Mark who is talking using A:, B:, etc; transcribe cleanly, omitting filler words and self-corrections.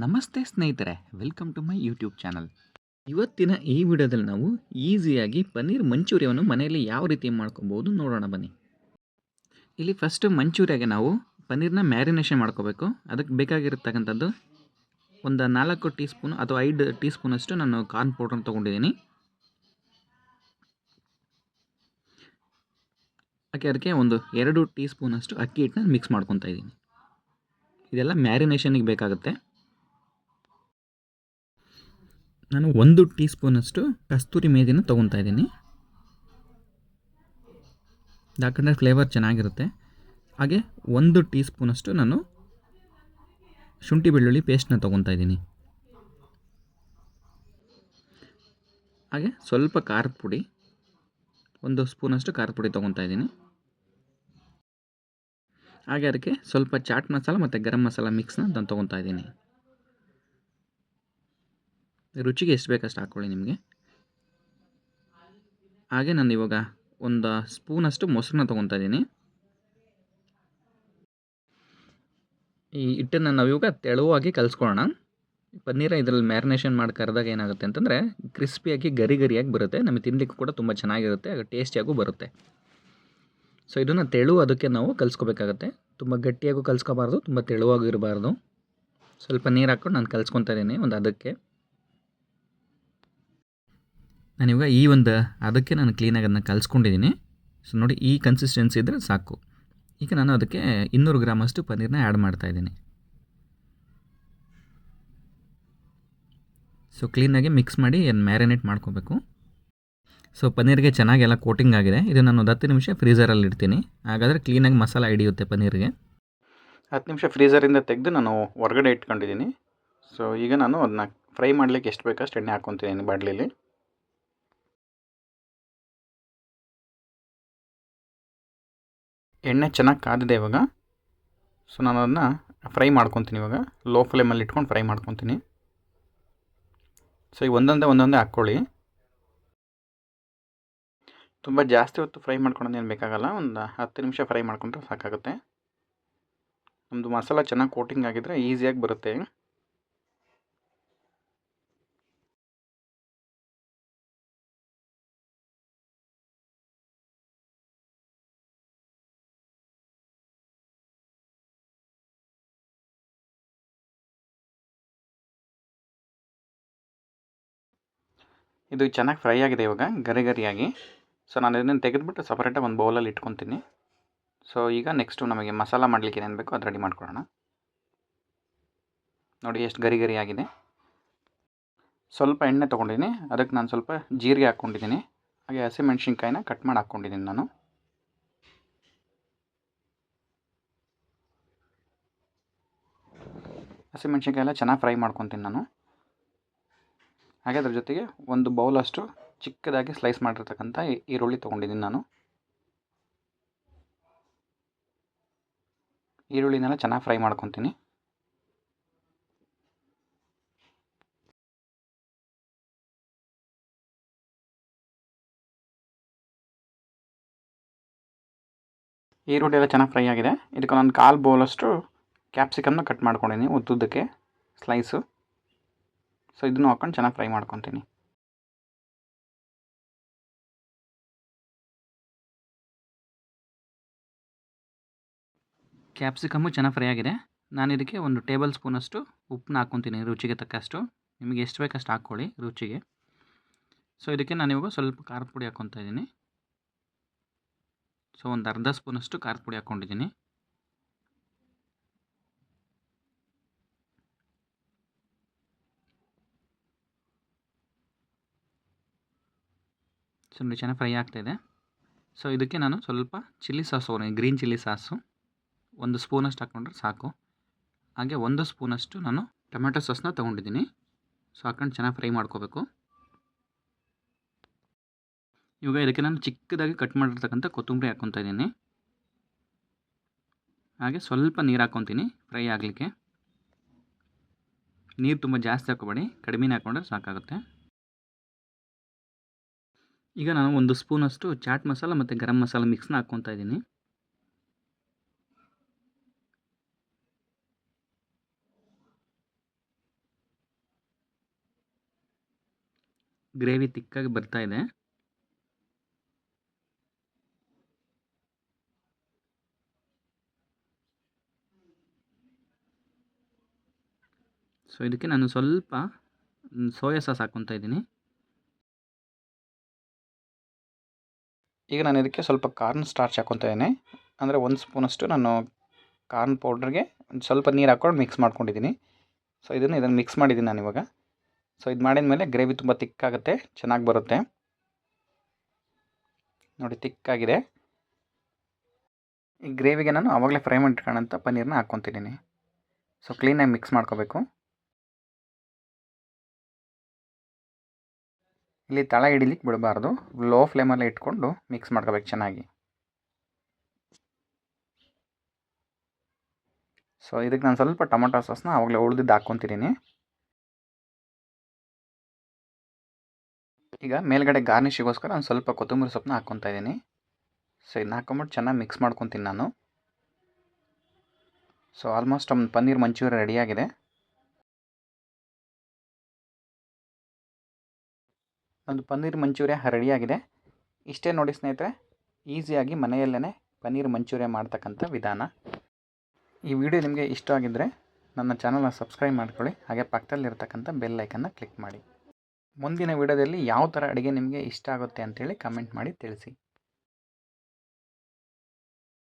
A: ನಮಸ್ತೆ ಸ್ನೇಹಿತರೆ, welcome to my YouTube channel. ಇವತ್ತಿನ ಈ ವಿಡಿಯೋದಲ್ಲಿ ನಾವು ಈಸಿಯಾಗಿ ಪನ್ನೀರ್ ಮಂಚೂರಿಯನ್ನು ಮನೆಯಲ್ಲಿ ಯಾವ ರೀತಿ ಮಾಡ್ಕೋಬೋದು ನೋಡೋಣ ಬನ್ನಿ. ಇಲ್ಲಿ ಫಸ್ಟ್ ಮಂಚೂರಿಯಾಗೆ ನಾವು ಪನ್ನೀರ್ನ ಮ್ಯಾರಿನೇಷನ್ ಮಾಡ್ಕೋಬೇಕು. ಅದಕ್ಕೆ ಬೇಕಾಗಿರತಕ್ಕಂಥದ್ದು ಒಂದು 4 ಟೀ ಸ್ಪೂನ್ ಅಥವಾ 5 ಟೀ ಸ್ಪೂನಷ್ಟು ನಾನು ಕಾರ್ನ್ ಪೌಡ್ರನ್ನು ತೊಗೊಂಡಿದ್ದೀನಿ. ಅದಕ್ಕೆ ಒಂದು 2 ಟೀ ಸ್ಪೂನಷ್ಟು ಅಕ್ಕಿ ಹಿಟ್ಟನ್ನ ಮಿಕ್ಸ್ ಮಾಡ್ಕೊತಾ ಇದ್ದೀನಿ. ಇದೆಲ್ಲ ಮ್ಯಾರಿನೇಷನ್ಗೆ ಬೇಕಾಗುತ್ತೆ. ನಾನು 1 ಟೀ ಸ್ಪೂನಷ್ಟು ಕಸ್ತೂರಿ ಮೇಥಿನ ತೊಗೊತಾ ಇದ್ದೀನಿ. ಯಾಕಂದರೆ ಫ್ಲೇವರ್ ಚೆನ್ನಾಗಿರುತ್ತೆ. ಹಾಗೆ 1 ಟೀ ಸ್ಪೂನಷ್ಟು ನಾನು ಶುಂಠಿ ಬೆಳ್ಳುಳ್ಳಿ ಪೇಸ್ಟ್ನ ತೊಗೊತಾ ಇದ್ದೀನಿ. ಹಾಗೆ ಸ್ವಲ್ಪ ಖಾರದ ಪುಡಿ, 1 ಸ್ಪೂನಷ್ಟು ಖಾರದ ಪುಡಿ ತೊಗೊತಾ ಇದ್ದೀನಿ. ಹಾಗೆ ಅದಕ್ಕೆ ಸ್ವಲ್ಪ ಚಾಟ್ ಮಸಾಲ ಮತ್ತು ಗರಂ ಮಸಾಲ ಮಿಕ್ಸ್ನ ನಾನು ತೊಗೊತಾ ಇದ್ದೀನಿ. ರುಚಿಗೆ ಎಷ್ಟು ಬೇಕಷ್ಟು ಹಾಕ್ಕೊಳ್ಳಿ ನಿಮಗೆ. ಹಾಗೆ ನಾನು ಇವಾಗ 1 ಸ್ಪೂನಷ್ಟು ಮೊಸರನ್ನ ತೊಗೊತಾ ಇದ್ದೀನಿ. ಈ ಹಿಟ್ಟನ್ನು ನಾವು ಇವಾಗ ತೆಳುವಾಗಿ ಕಲಿಸ್ಕೊಳ್ಳೋಣ. ಪನ್ನೀರ ಇದರಲ್ಲಿ ಮ್ಯಾರಿನೇಷನ್ ಮಾಡಿ ಕರೆದಾಗ ಏನಾಗುತ್ತೆ ಅಂತಂದರೆ ಕ್ರಿಸ್ಪಿಯಾಗಿ ಗರಿಯಾಗಿ ಬರುತ್ತೆ. ನಮಗೆ ತಿನ್ನಲಿಕ್ಕೂ ಕೂಡ ತುಂಬ ಚೆನ್ನಾಗಿರುತ್ತೆ, ಹಾಗೆ ಟೇಸ್ಟಿಯಾಗೂ ಬರುತ್ತೆ. ಸೊ ಇದನ್ನು ಅದಕ್ಕೆ ನಾವು ಕಲಿಸ್ಕೋಬೇಕಾಗತ್ತೆ. ತುಂಬ ಗಟ್ಟಿಯಾಗೂ ಕಲಿಸ್ಕೋಬಾರ್ದು, ತುಂಬ ತೆಳುವಾಗೂ ಇರಬಾರ್ದು. ಸ್ವಲ್ಪ ನೀರು ಹಾಕ್ಕೊಂಡು ನಾನು ಕಲಿಸ್ಕೊತಾ ಇದ್ದೀನಿ ಒಂದು ಅದಕ್ಕೆ. ನಾನಿವಾಗ ಈ ಒಂದು ಅದಕ್ಕೆ ನಾನು ಕ್ಲೀನಾಗಿ ಅದನ್ನು ಕಲಿಸ್ಕೊಂಡಿದ್ದೀನಿ. ಸೊ ನೋಡಿ, ಈ ಕನ್ಸಿಸ್ಟೆನ್ಸಿ ಇದ್ದರೆ ಸಾಕು. ಈಗ ನಾನು ಅದಕ್ಕೆ 200 ಗ್ರಾಮಷ್ಟು ಪನ್ನೀರನ್ನ ಆ್ಯಡ್ ಮಾಡ್ತಾಯಿದ್ದೀನಿ. ಸೊ ಕ್ಲೀನಾಗಿ ಮಿಕ್ಸ್ ಮಾಡಿ ಮ್ಯಾರಿನೇಟ್ ಮಾಡ್ಕೋಬೇಕು. ಸೊ ಪನ್ನೀರಿಗೆ ಚೆನ್ನಾಗಿ ಎಲ್ಲ ಕೋಟಿಂಗ್ ಆಗಿದೆ. ಇದು ನಾನು 10 ನಿಮಿಷ ಫ್ರೀಝರಲ್ಲಿ ಇಡ್ತೀನಿ. ಹಾಗಾದರೆ ಕ್ಲೀನಾಗಿ ಮಸಾಲ ಹಿಡಿಯುತ್ತೆ ಪನ್ನೀರಿಗೆ. 10 ನಿಮಿಷ ಫ್ರೀಝರಿಂದ ತೆಗೆದು ನಾನು ಹೊರಗಡೆ ಇಟ್ಕೊಂಡಿದ್ದೀನಿ. ಸೊ ಈಗ ನಾನು ಅದನ್ನ ಫ್ರೈ ಮಾಡಲಿಕ್ಕೆ ಎಷ್ಟು ಬೇಕಷ್ಟು ಎಣ್ಣೆ ಹಾಕ್ಕೊತೀನಿ ಬಾಣಲಿಲಿ. ಎಣ್ಣೆ ಚೆನ್ನಾಗಿ ಕಾದಿದೆ ಇವಾಗ. ಸೊ ನಾನು ಅದನ್ನು ಫ್ರೈ ಮಾಡ್ಕೊತೀನಿ. ಇವಾಗ ಲೋ ಫ್ಲೇಮಲ್ಲಿ ಇಟ್ಕೊಂಡು ಫ್ರೈ ಮಾಡ್ಕೊತೀನಿ. ಸೊ ಈಗ ಒಂದೊಂದೇ ಹಾಕ್ಕೊಳ್ಳಿ. ತುಂಬ ಜಾಸ್ತಿ ಹೊತ್ತು ಫ್ರೈ ಮಾಡ್ಕೊಳ್ಳೋದೇನು ಬೇಕಾಗಲ್ಲ. ಒಂದು 10 ನಿಮಿಷ ಫ್ರೈ ಮಾಡ್ಕೊಂಡ್ರೆ ಸಾಕಾಗುತ್ತೆ. ನಮ್ಮದು ಮಸಾಲ ಚೆನ್ನಾಗಿ ಕೋಟಿಂಗ್ ಆಗಿದ್ದರೆ ಈಸಿಯಾಗಿ ಬರುತ್ತೆ. ಇದು ಚೆನ್ನಾಗಿ ಫ್ರೈ ಆಗಿದೆ ಇವಾಗ ಗರಿಯಾಗಿ. ಸೊ ನಾನು ಇದನ್ನು ತೆಗೆದುಬಿಟ್ಟು ಸಪ್ರೇಟಾಗಿ ಒಂದು ಬೌಲಲ್ಲಿ ಇಟ್ಕೊತೀನಿ. ಸೊ ಈಗ ನೆಕ್ಸ್ಟು ನಮಗೆ ಮಸಾಲ ಮಾಡಲಿಕ್ಕೆ ಏನೇನು ಬೇಕೋ ಅದು ರೆಡಿ ಮಾಡ್ಕೊಳ್ಳೋಣ. ನೋಡಿ ಎಷ್ಟು ಗರಿಯಾಗಿದೆ. ಸ್ವಲ್ಪ ಎಣ್ಣೆ ತೊಗೊಂಡಿದ್ದೀನಿ. ಅದಕ್ಕೆ ನಾನು ಸ್ವಲ್ಪ ಜೀರಿಗೆ ಹಾಕ್ಕೊಂಡಿದ್ದೀನಿ. ಹಾಗೆ ಹಸಿಮೆಣ್ಸಿನ್ಕಾಯಿನ ಕಟ್ ಮಾಡಿ ಹಾಕ್ಕೊಂಡಿದ್ದೀನಿ ನಾನು. ಹಸಿಮೆಣ್ಸಿನ್ಕಾಯಿ ಎಲ್ಲ ಚೆನ್ನಾಗಿ ಫ್ರೈ ಮಾಡ್ಕೊತೀನಿ ನಾನು. ಹಾಗೆ ಅದ್ರ ಜೊತೆಗೆ ಒಂದು ಬೌಲಷ್ಟು ಚಿಕ್ಕದಾಗಿ ಸ್ಲೈಸ್ ಮಾಡಿರ್ತಕ್ಕಂಥ ಈರುಳ್ಳಿ ತೊಗೊಂಡಿದ್ದೀನಿ ನಾನು. ಈರುಳ್ಳಿನೆಲ್ಲ ಚೆನ್ನಾಗಿ ಫ್ರೈ ಮಾಡ್ಕೊತೀನಿ. ಈರುಳ್ಳಿ ಎಲ್ಲ ಚೆನ್ನಾಗಿ ಫ್ರೈ ಆಗಿದೆ. ಇದಕ್ಕೆ ನಾನು 1/4 ಬೌಲಷ್ಟು ಕ್ಯಾಪ್ಸಿಕಮ್ನ ಕಟ್ ಮಾಡ್ಕೊಂಡಿದ್ದೀನಿ ಉದ್ದುದ್ದಕ್ಕೆ ಸ್ಲೈಸು. ಸೊ ಇದನ್ನು ಹಾಕ್ಕೊಂಡು ಚೆನ್ನಾಗಿ ಫ್ರೈ ಮಾಡ್ಕೊತೀನಿ. ಕ್ಯಾಪ್ಸಿಕಮ್ಮು ಚೆನ್ನಾಗಿ ಫ್ರೈ ಆಗಿದೆ. ನಾನು ಇದಕ್ಕೆ 1 ಟೇಬಲ್ ಸ್ಪೂನಷ್ಟು ಉಪ್ಪನ್ನ ಹಾಕ್ಕೊತೀನಿ ರುಚಿಗೆ ತಕ್ಕಷ್ಟು. ನಿಮಗೆ ಎಷ್ಟು ಬೇಕಷ್ಟು ಹಾಕ್ಕೊಳ್ಳಿ ರುಚಿಗೆ. ಸೊ ಇದಕ್ಕೆ ನಾನು ಇವಾಗ ಸ್ವಲ್ಪ ಖಾರದ ಪುಡಿ ಹಾಕ್ಕೊತಾ ಇದ್ದೀನಿ. ಸೊ ಒಂದು ಅರ್ಧ ಸ್ಪೂನಷ್ಟು ಖಾರದ ಪುಡಿ ಹಾಕ್ಕೊಂಡಿದ್ದೀನಿ. ಸೊ ನೋಡಿ ಚೆನ್ನಾಗಿ ಫ್ರೈ ಆಗ್ತಾಯಿದೆ. ಸೊ ಇದಕ್ಕೆ ನಾನು ಸ್ವಲ್ಪ ಚಿಲ್ಲಿ ಸಾಸ್ ತೊಗೊಂಡಿದ್ದೀನಿ, ಗ್ರೀನ್ ಚಿಲ್ಲಿ ಸಾಸು 1 ಸ್ಪೂನಷ್ಟು ಹಾಕ್ಕೊಂಡ್ರೆ ಸಾಕು. ಹಾಗೆ 1 ಸ್ಪೂನಷ್ಟು ನಾನು ಟೊಮೆಟೊ ಸಾಸ್ನ ತೊಗೊಂಡಿದ್ದೀನಿ. ಸೊ ಹಾಕ್ಕೊಂಡು ಚೆನ್ನಾಗಿ ಫ್ರೈ ಮಾಡ್ಕೋಬೇಕು. ಇವಾಗ ಇದಕ್ಕೆ ನಾನು ಚಿಕ್ಕದಾಗಿ ಕಟ್ ಮಾಡಿರ್ತಕ್ಕಂಥ ಕೊತ್ತಂಬರಿ ಹಾಕ್ಕೊತಾ ಇದ್ದೀನಿ. ಹಾಗೆ ಸ್ವಲ್ಪ ನೀರು ಹಾಕ್ಕೊತೀನಿ ಫ್ರೈ ಆಗಲಿಕ್ಕೆ. ನೀರು ತುಂಬ ಜಾಸ್ತಿ ಹಾಕ್ಕೋಬೇಡಿ, ಕಡಿಮೆನೇ ಹಾಕ್ಕೊಂಡ್ರೆ ಸಾಕಾಗುತ್ತೆ. ಈಗ ನಾನು 1 ಸ್ಪೂನಷ್ಟು ಚಾಟ್ ಮಸಾಲ ಮತ್ತು ಗರಂ ಮಸಾಲ ಮಿಕ್ಸ್ನ ಹಾಕ್ಕೊತಾ ಇದ್ದೀನಿ. ಗ್ರೇವಿ ತಿಕ್ಕಾಗಿ ಬರ್ತಾ ಇದೆ. ಸೊ ಇದಕ್ಕೆ ನಾನು ಸ್ವಲ್ಪ ಸೋಯಾ ಸಾಸ್ ಹಾಕ್ಕೊತಾ ಇದ್ದೀನಿ. ಈಗ ನಾನು ಇದಕ್ಕೆ ಸ್ವಲ್ಪ ಕಾರ್ನ್ ಸ್ಟಾರ್ಚ್ ಹಾಕ್ಕೊತಾ ಇದ್ದೀನಿ. ಅಂದರೆ 1 ಸ್ಪೂನಷ್ಟು ನಾನು ಕಾರ್ನ್ ಪೌಡ್ರಿಗೆ ಒಂದು ಸ್ವಲ್ಪ ನೀರು ಹಾಕ್ಕೊಂಡು ಮಿಕ್ಸ್ ಮಾಡ್ಕೊಂಡಿದ್ದೀನಿ. ಸೊ ಇದನ್ನು ಮಿಕ್ಸ್ ಮಾಡಿದ್ದೀನಿ ನಾನಿವಾಗ. ಸೊ ಇದು ಮಾಡಿದ ಮೇಲೆ ಗ್ರೇವಿ ತುಂಬ ತಿಕ್ಕಾಗುತ್ತೆ, ಚೆನ್ನಾಗಿ ಬರುತ್ತೆ. ನೋಡಿ ತಿಕ್ಕಾಗಿದೆ. ಈ ಗ್ರೇವಿಗೆ ನಾನು ಆವಾಗಲೇ ಫ್ರೈ ಮಾಡಿಟ್ಕೊಳ್ಳೋಂಥ ಪನ್ನೀರನ್ನ ಹಾಕ್ಕೊತಿದ್ದೀನಿ. ಸೊ ಕ್ಲೀನಾಗಿ ಮಿಕ್ಸ್ ಮಾಡ್ಕೋಬೇಕು. ಇಲ್ಲಿ ತಳ ಹಿಡಿಲಿಕ್ಕೆ ಬಿಡಬಾರ್ದು, ಲೋ ಫ್ಲೇಮಲ್ಲೇ ಇಟ್ಕೊಂಡು ಮಿಕ್ಸ್ ಮಾಡ್ಕೋಬೇಕು ಚೆನ್ನಾಗಿ. ಸೊ ಇದಕ್ಕೆ ನಾನು ಸ್ವಲ್ಪ ಟೊಮೊಟೊ ಸಾಸ್ನ ಆವಾಗಲೇ ಉಳಿದಿದ್ದು ಹಾಕ್ಕೊತಿದ್ದೀನಿ. ಈಗ ಮೇಲ್ಗಡೆ ಗಾರ್ನಿಷಿಗೋಸ್ಕರ ಒಂದು ಸ್ವಲ್ಪ ಕೊತ್ತಂಬರಿ ಸೊಪ್ಪನ್ನ ಹಾಕ್ಕೊತಾ ಇದ್ದೀನಿ. ಸೊ ಇದನ್ನ ಹಾಕ್ಕೊಂಬಿಟ್ಟು ಚೆನ್ನಾಗಿ ಮಿಕ್ಸ್ ಮಾಡ್ಕೊತೀನಿ ನಾನು. ಸೊ ಆಲ್ಮೋಸ್ಟ್ ಒಂದು ಪನ್ನೀರ್ ಮಂಚೂರಿ ರೆಡಿಯಾಗಿದೆ. ಒಂದು ಪನ್ನೀರ್ ಮಂಚೂರಿಯ ರೆಡಿಯಾಗಿದೆ. ಇಷ್ಟೇ ನೋಡಿ ಸ್ನೇಹಿತರೆ, ಈಸಿಯಾಗಿ ಮನೆಯಲ್ಲೇ ಪನ್ನೀರ್ ಮಂಚೂರಿಯ ಮಾಡ್ತಕ್ಕಂಥ ವಿಧಾನ. ಈ ವಿಡಿಯೋ ನಿಮಗೆ ಇಷ್ಟ ಆಗಿದ್ದರೆ ನನ್ನ ಚಾನಲ್ನ ಸಬ್ಸ್ಕ್ರೈಬ್ ಮಾಡ್ಕೊಳ್ಳಿ, ಹಾಗೆ ಪಕ್ಕದಲ್ಲಿರ್ತಕ್ಕಂಥ ಬೆಲ್ ಐಕನ್ನ ಕ್ಲಿಕ್ ಮಾಡಿ. ಮುಂದಿನ ವಿಡಿಯೋದಲ್ಲಿ ಯಾವ ಥರ ಅಡುಗೆ ನಿಮಗೆ ಇಷ್ಟ ಆಗುತ್ತೆ ಅಂತೇಳಿ ಕಮೆಂಟ್ ಮಾಡಿ ತಿಳಿಸಿ.